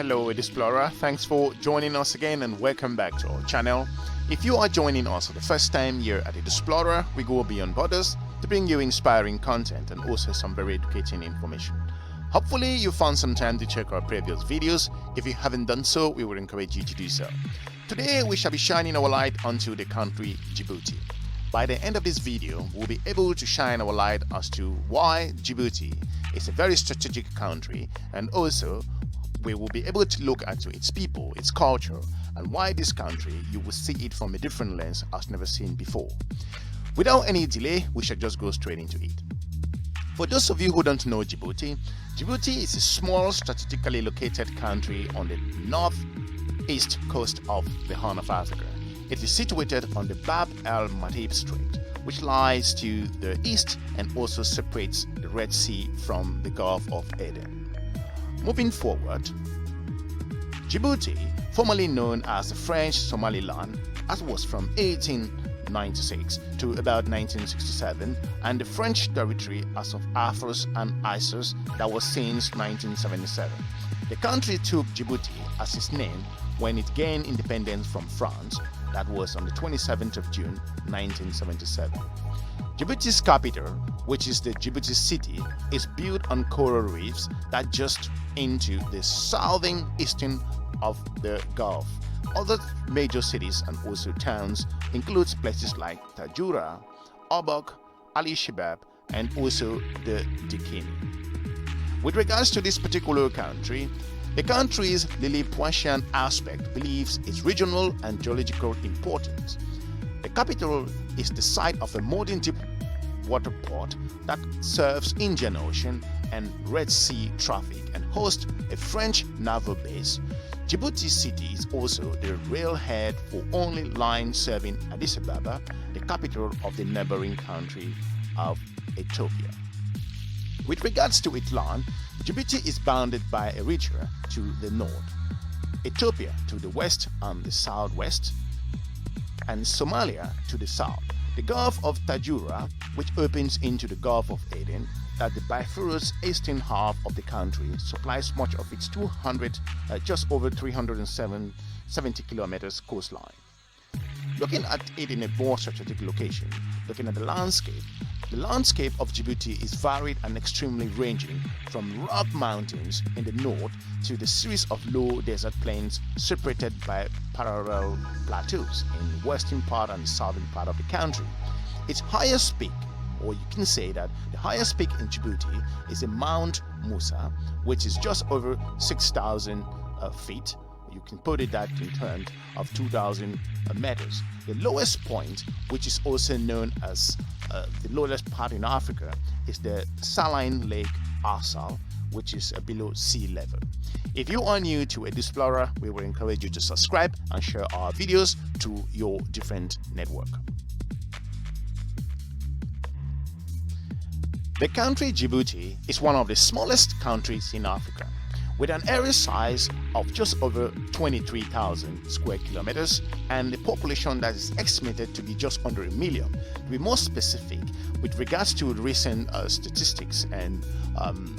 Hello Explorer, thanks for joining us again and welcome back to our channel. If you are joining us for the first time here at Explorer, we go beyond borders to bring you inspiring content and also some very educating information. Hopefully you found some time to check our previous videos. If you haven't done so, we would encourage you to do so. Today we shall be shining our light onto the country Djibouti. By the end of this video, we'll be able to shine our light as to why Djibouti is a very strategic country, and also we will be able to look at its people, its culture, and why this country you will see it from a different lens as never seen before. Without any delay, we shall just go straight into it. For those of you who don't know Djibouti, Djibouti is a small strategically located country on the northeast coast of the Horn of Africa. It is situated on the Bab el Mandeb Strait, which lies to the east and also separates the Red Sea from the Gulf of Aden. Moving forward, Djibouti, formerly known as the French Somaliland, as was from 1896 to about 1967, and the French territory as of Afar and Isers that was since 1977. The country took Djibouti as its name when it gained independence from France. That was on the 27th of June 1977. Djibouti's capital, which is the Djibouti city, is built on coral reefs that just into the southern eastern of the Gulf. Other major cities and also towns includes places like Tajura, Obok, Ali Shibab, and also the Dikini. With regards to this particular country, the country's Lilliputian aspect believes its regional and geological importance. The capital is the site of a modern deep water port that serves Indian Ocean and Red Sea traffic and hosts a French naval base. Djibouti City is also the railhead for only line serving Addis Ababa, the capital of the neighboring country of Ethiopia. With regards to its land, Djibouti is bounded by Eritrea to the north, Ethiopia to the west and the southwest, and Somalia to the south. The Gulf of Tajura, which opens into the Gulf of Aden, that the bifurous eastern half of the country supplies much of its just over 370 kilometers coastline. Looking at it in a more strategic location, looking at the landscape of Djibouti is varied and extremely ranging from rock mountains in the north to the series of low desert plains separated by parallel plateaus in the western part and the southern part of the country. Its highest peak, or you can say that the highest peak in Djibouti, is a Mount Musa, which is just over 6,000 feet. You can put it that in terms of 2,000 meters. The lowest point, which is also known as the lowest part in Africa, is the saline Lake Assal, which is below sea level. If you are new to Explorer, we will encourage you to subscribe and share our videos to your different network. The country Djibouti is one of the smallest countries in Africa, with an area size of just over 23,000 square kilometers and a population that is estimated to be just under 1 million. To be more specific, with regards to recent statistics and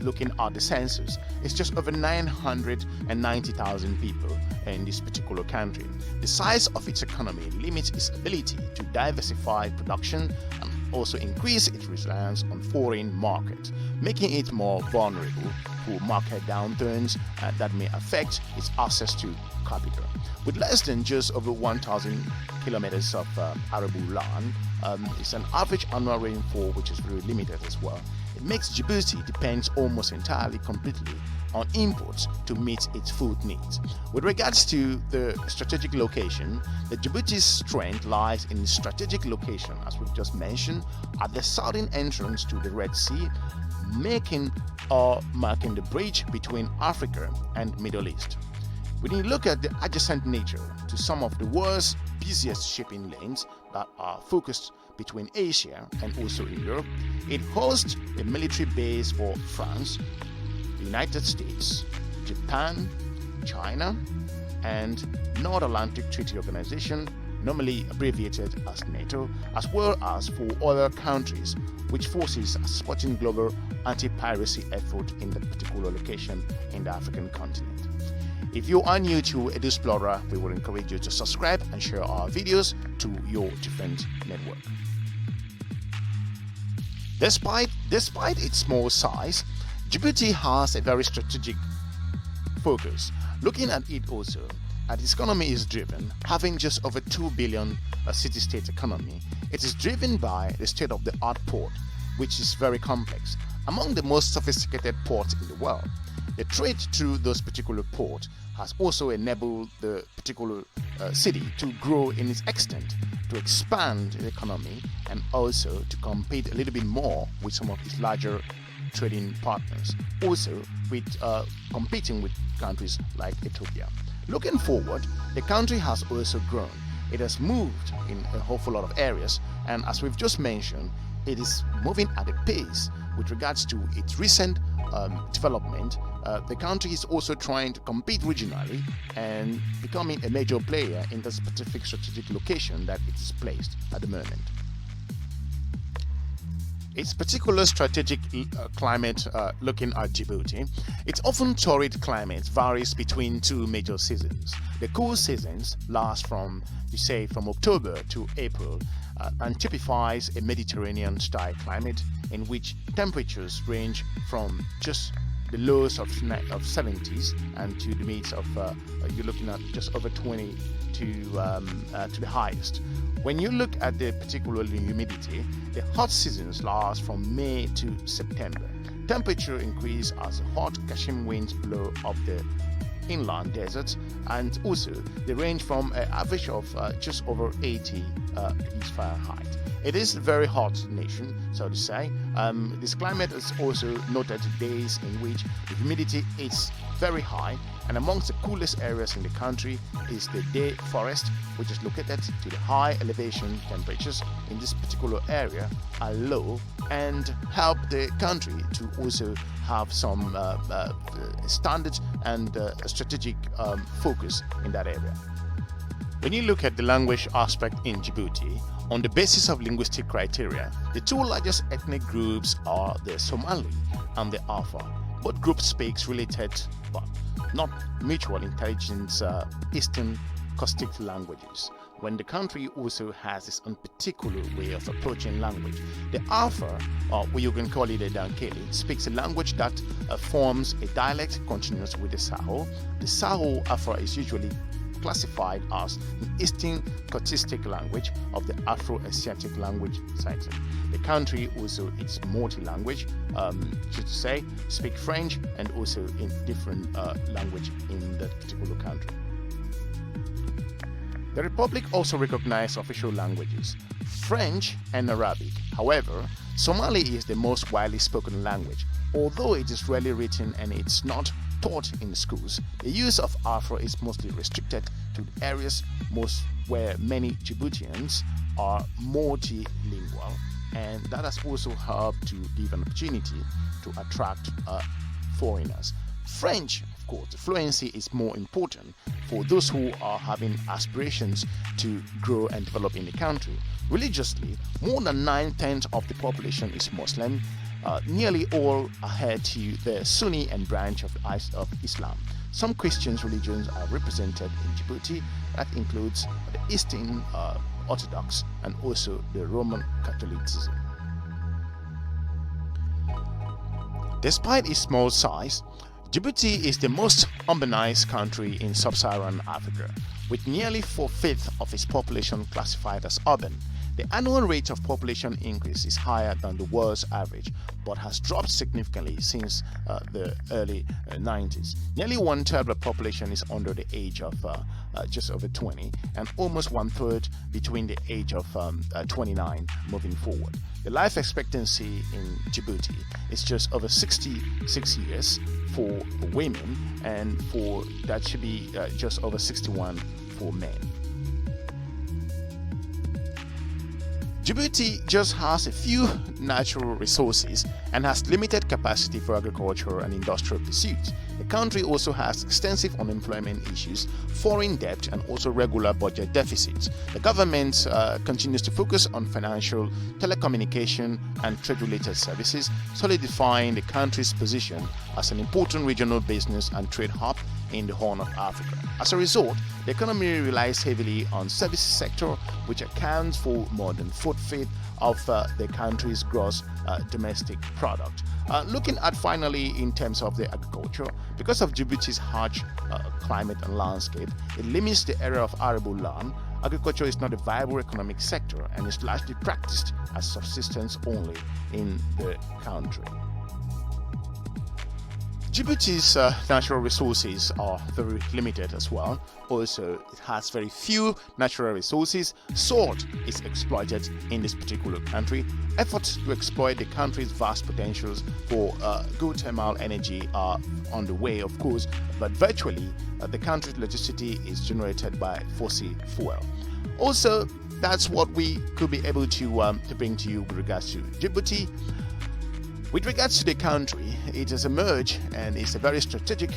looking at the census, it's just over 990,000 people in this particular country. The size of its economy limits its ability to diversify production and also increase its reliance on foreign markets, making it more vulnerable to market downturns that may affect its access to capital. With less than just over 1,000 kilometers of arable land, it's an average annual rainfall which is very limited as well. It makes Djibouti depends almost entirely completely on imports to meet its food needs. With regards to the strategic location, the Djibouti's strength lies in strategic location, as we've just mentioned, at the southern entrance to the Red Sea, marking the bridge between Africa and Middle East. When you look at the adjacent nature to some of the world's busiest shipping lanes that are focused between Asia and also in Europe, it hosts a military base for France, the United States, Japan, China, and North Atlantic Treaty Organization, normally abbreviated as NATO, as well as for other countries which forces a supporting global anti-piracy effort in that particular location in the African continent. If you are new to Edu Explorer, we would encourage you to subscribe and share our videos to your different network. Despite its small size, Djibouti has a very strategic focus. Looking at it also, its economy is driven, having just over 2 billion city-state economy. It is driven by the state-of-the-art port, which is very complex, among the most sophisticated ports in the world. The trade through those particular ports has also enabled the particular city to grow in its extent, to expand the economy, and also to compete a little bit more with some of its larger trading partners, also with competing with countries like Ethiopia. Looking forward, the country has also grown. It has moved in a whole lot of areas, and as we've just mentioned, it is moving at a pace with regards to its recent development. The country is also trying to compete regionally and becoming a major player in the specific strategic location that it is placed at the moment. Its particular strategic climate, looking at Djibouti, its often torrid climate varies between two major seasons. The cool seasons last from October to April and typifies a Mediterranean-style climate in which temperatures range from just the lows of 70s and to the mids of you're looking at just over 20 to the highest. When you look at the particular humidity, the hot seasons last from May to September. Temperature increase as hot Kashim winds blow up the inland deserts, and also they range from an average of just over 80 degrees Fahrenheit. It is a very hot nation, so to say. This climate is also noted days in which the humidity is very high, and amongst the coolest areas in the country is the Day Forest, which is located to the high elevation. Temperatures in this particular area are low and help the country to also have some standard and strategic focus in that area. When you look at the language aspect in Djibouti, on the basis of linguistic criteria, the two largest ethnic groups are the Somali and the Afar. Both groups speak related but not mutual intelligence Eastern caustic languages. When the country also has its own particular way of approaching language. The Afar, or you can call it a Danakil, speaks a language that forms a dialect continuous with the Saho. The Saho Afar is usually classified as an Eastern Caucasus language of the Afro-Asiatic language cycle. The country also is multi-language, to say, speak French and also in different language in that particular country. The Republic also recognized official languages, French and Arabic. However, Somali is the most widely spoken language. Although it is rarely written and it's not taught in schools, the use of Afar is mostly restricted to the areas where many Djiboutians are multilingual, and that has also helped to give an opportunity to attract foreigners. French, of course, the fluency is more important for those who are having aspirations to grow and develop in the country. Religiously, more than 9/10 of the population is Muslim. Nearly all adhere to the Sunni and branch of Islam. Some Christian religions are represented in Djibouti. That includes the Eastern Orthodox and also the Roman Catholicism. Despite its small size, Djibouti is the most urbanized country in sub-Saharan Africa, with nearly 4/5 of its population classified as urban. The annual rate of population increase is higher than the world's average, but has dropped significantly since the early 90s. Nearly 1/3 of the population is under the age of just over 20, and almost 1/3 between the age of 29 moving forward. The life expectancy in Djibouti is just over 66 years for women, and that should be just over 61 for men. Djibouti just has a few natural resources and has limited capacity for agriculture and industrial pursuits. The country also has extensive unemployment issues, foreign debt, and also regular budget deficits. The government continues to focus on financial, telecommunication, and trade-related services, solidifying the country's position as an important regional business and trade hub in the Horn of Africa. As a result, the economy relies heavily on services sector, which accounts for more than 1/4 of the country's gross domestic product. Looking at finally in terms of the agriculture, because of Djibouti's harsh climate and landscape, it limits the area of arable land. Agriculture is not a viable economic sector and is largely practiced as subsistence only in the country. Djibouti's natural resources are very limited as well. Also, it has very few natural resources. Salt is exploited in this particular country. Efforts to exploit the country's vast potentials for geothermal energy are on the way, of course, but virtually the country's electricity is generated by fossil fuel. Also, that's what we could be able to bring to you with regards to Djibouti. With regards to the country, it has emerged and is a very strategic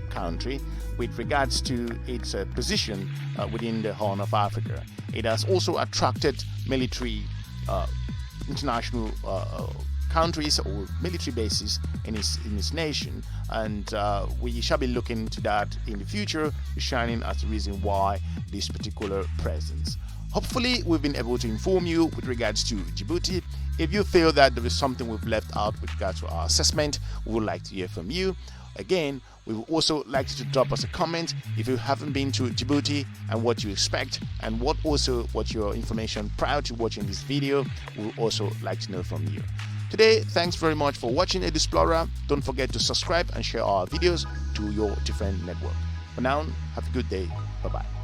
country with regards to its position within the Horn of Africa. It has also attracted military international countries or military bases in its nation, and we shall be looking to that in the future, shining as the reason why this particular presence. Hopefully, we've been able to inform you with regards to Djibouti. If you feel that there is something we've left out with regards to our assessment, we would like to hear from you. Again, we would also like you to drop us a comment if you haven't been to Djibouti and what you expect, and what your information prior to watching this video. We would also like to know from you. Today, thanks very much for watching Ed Explorer. Don't forget to subscribe and share our videos to your different network. For now, have a good day. Bye-bye.